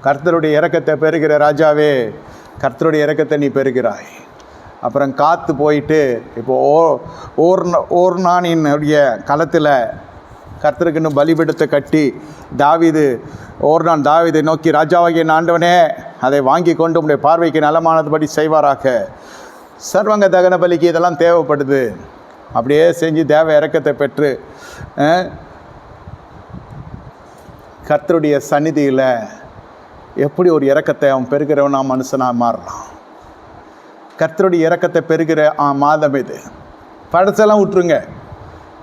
கர்த்தருடைய இரக்கத்தை பெறுகிற ராஜாவே, கர்த்தருடைய இரக்கத்தை நீ பெறுகிறாய். அப்புறம் காத்து போயிட்டு இப்போது ஓர்னானினுடைய களத்தில் கர்த்தருக்குன்னு பலிபீடத்தை கட்டி தாவீதை நோக்கி, ராஜாவாகிய ஆண்டவனே, அதை வாங்கி கொண்டு உடைய பார்வைக்கு நலமானதுபடி செய்வாராக. சர்வங்க தகன பலிக்கு இதெல்லாம் தேவைப்படுது. அப்படியே செஞ்சு தேவ இரக்கத்தை பெற்று கர்த்தருடைய சந்நிதியில் எப்படி ஒரு இரக்கத்தை அவன் பெறுகிறவனா மனுஷனாக மாறலாம். கர்த்தருடைய இரக்கத்தை பெறுகிற மாதம் இது. பழசெல்லாம் விட்டுருங்க,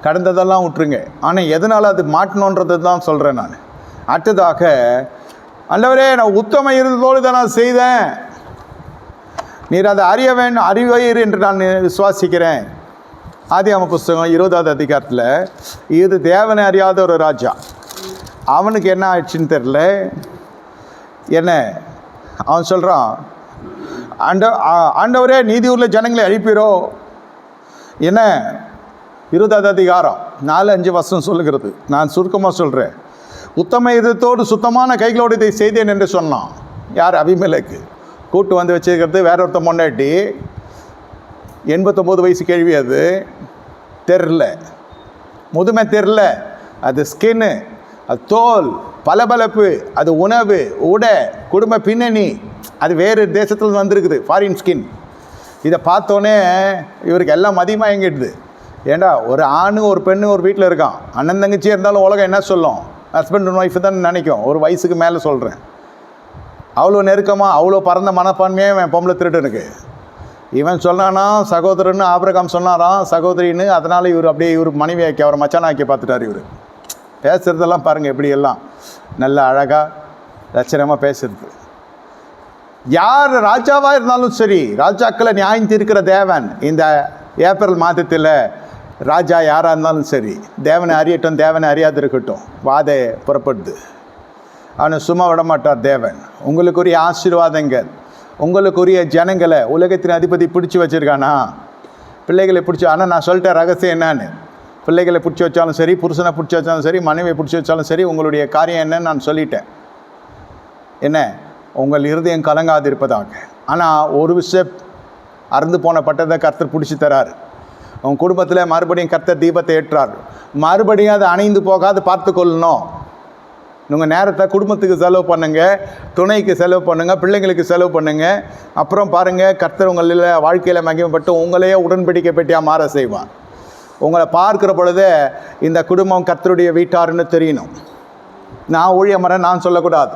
கடந்ததெல்லாம் விட்டுருங்க. ஆனால் எதனால் அது மாட்டணுன்றது தான் சொல்கிறேன் நான். அடுத்ததாக, ஆண்டவரே, நான் உத்தம இருந்ததோடு தான் நான் செய்தேன், நீர் அதை அறிய வேண்டும், அறிவீர் என்று நான் விசுவாசிக்கிறேன். ஆதியாகம புஸ்தகம் 20வது அதிகாரத்தில் இது தேவனை அறியாத ஒரு ராஜா. அவனுக்கு என்ன ஆயிடுச்சுன்னு தெரில. என்ன அவன் சொல்கிறான், ஆண்டவரே, நீதியூரில் ஜனங்களை அழிப்பீரோ என்ன? 20வது அதிகாரம் 4-5 வசனம் சொல்லுகிறது. நான் சுருக்கமாக சொல்கிறேன். உத்தம இதத்தோடு சுத்தமான கைகளோடு இதை செய்தேன் என்று சொன்னான். யார்? அபிமெலேக்கு. கூட்டு வந்து வச்சுருக்கிறது வேற ஒருத்த முன்னாடி. 89 வயசு கேள்வி. அது தெரில, முதுமை தெரில, அது ஸ்கின்னு, அது தோல், பளபளப்பு, அது உணவு, உடை, குடும்ப பின்னணி, அது வேறு தேசத்தில் வந்திருக்குது, ஃபாரின் ஸ்கின். இதை பார்த்தோன்னே இவருக்கு எல்லாம் மதியமாக எங்கிடுது. ஏண்டா, ஒரு ஆணு ஒரு பெண்ணு ஒரு வீட்டில் இருக்கான், அண்ணன் தங்கச்சியாக இருந்தாலும் உலகம் என்ன சொல்லும்? ஹஸ்பண்ட் அண்ட் ஒய்ஃபு தான் நினைக்கும். ஒரு வயசுக்கு மேலே சொல்கிறேன். அவ்வளோ நெருக்கமாக, அவ்வளோ பறந்த மனப்பான்மையே என் பொம்பளை திருடனுக்கு. இவன் சொன்னானா சகோதரன்னு, ஆபிரகாம் சொன்னாராம் சகோதரின்னு. அதனால் இவர் அப்படியே இவர் மனைவியாக்கி அவரை மச்சானாக்கி பார்த்துட்டார். இவர் பேசுகிறதெல்லாம் பாருங்கள், எப்படி எல்லாம் நல்ல அழகாக லட்சணமாக பேசுறது. யார் ராஜாவாக இருந்தாலும் சரி, ராஜாக்களை நியாயம் தீர்க்கிற தேவன் இந்த ஏப்ரல் மாதத்தில் ராஜா யாராக இருந்தாலும் சரி, தேவனை அறியட்டும், தேவனை அறியாது இருக்கட்டும், வாதை புறப்படுது. அவனை சும்மா விடமாட்டார் தேவன். உங்களுக்குரிய ஆசீர்வாதங்கள், உங்களுக்குரிய ஜனங்களை உலகத்தின் அதிபதி பிடிச்சி வச்சுருக்கானா? பிள்ளைகளை பிடிச்சி. ஆனால் நான் சொல்லிட்டேன் ரகசியம் என்னன்னு. பிள்ளைகளை பிடிச்சி வச்சாலும் சரி, புருஷனை பிடிச்சி வச்சாலும் சரி, மனைவியை பிடிச்சி வச்சாலும் சரி, உங்களுடைய காரியம் என்னன்னு நான் சொல்லிட்டேன். என்ன? உங்கள் இருதயம் கலங்காது இருப்பதாக. ஆனால் ஒரு விஷயம், அறுந்து போன பட்டதை கர்த்தர் பிடிச்சி தரார். உங்கள் குடும்பத்தில் மறுபடியும் கர்த்தர் தீபத்தை ஏற்றார். மறுபடியும் அது அணைந்து போகாது பார்த்து கொள்ளணும். உங்கள் நேரத்தை குடும்பத்துக்கு செலவு பண்ணுங்கள், துணைக்கு செலவு பண்ணுங்கள், பிள்ளைங்களுக்கு செலவு பண்ணுங்கள். அப்புறம் பாருங்கள், கர்த்தர் உங்களில் வாழ்க்கையில் மகிமைப்பட்டு உங்களையே உடன்படிக்கை பெட்டியாக மாற செய்வார். உங்களை பார்க்குற பொழுது இந்த குடும்பம் கர்த்தருடைய வீட்டாருன்னு தெரியணும். நான் ஊழியமரன் நான் சொல்லக்கூடாது.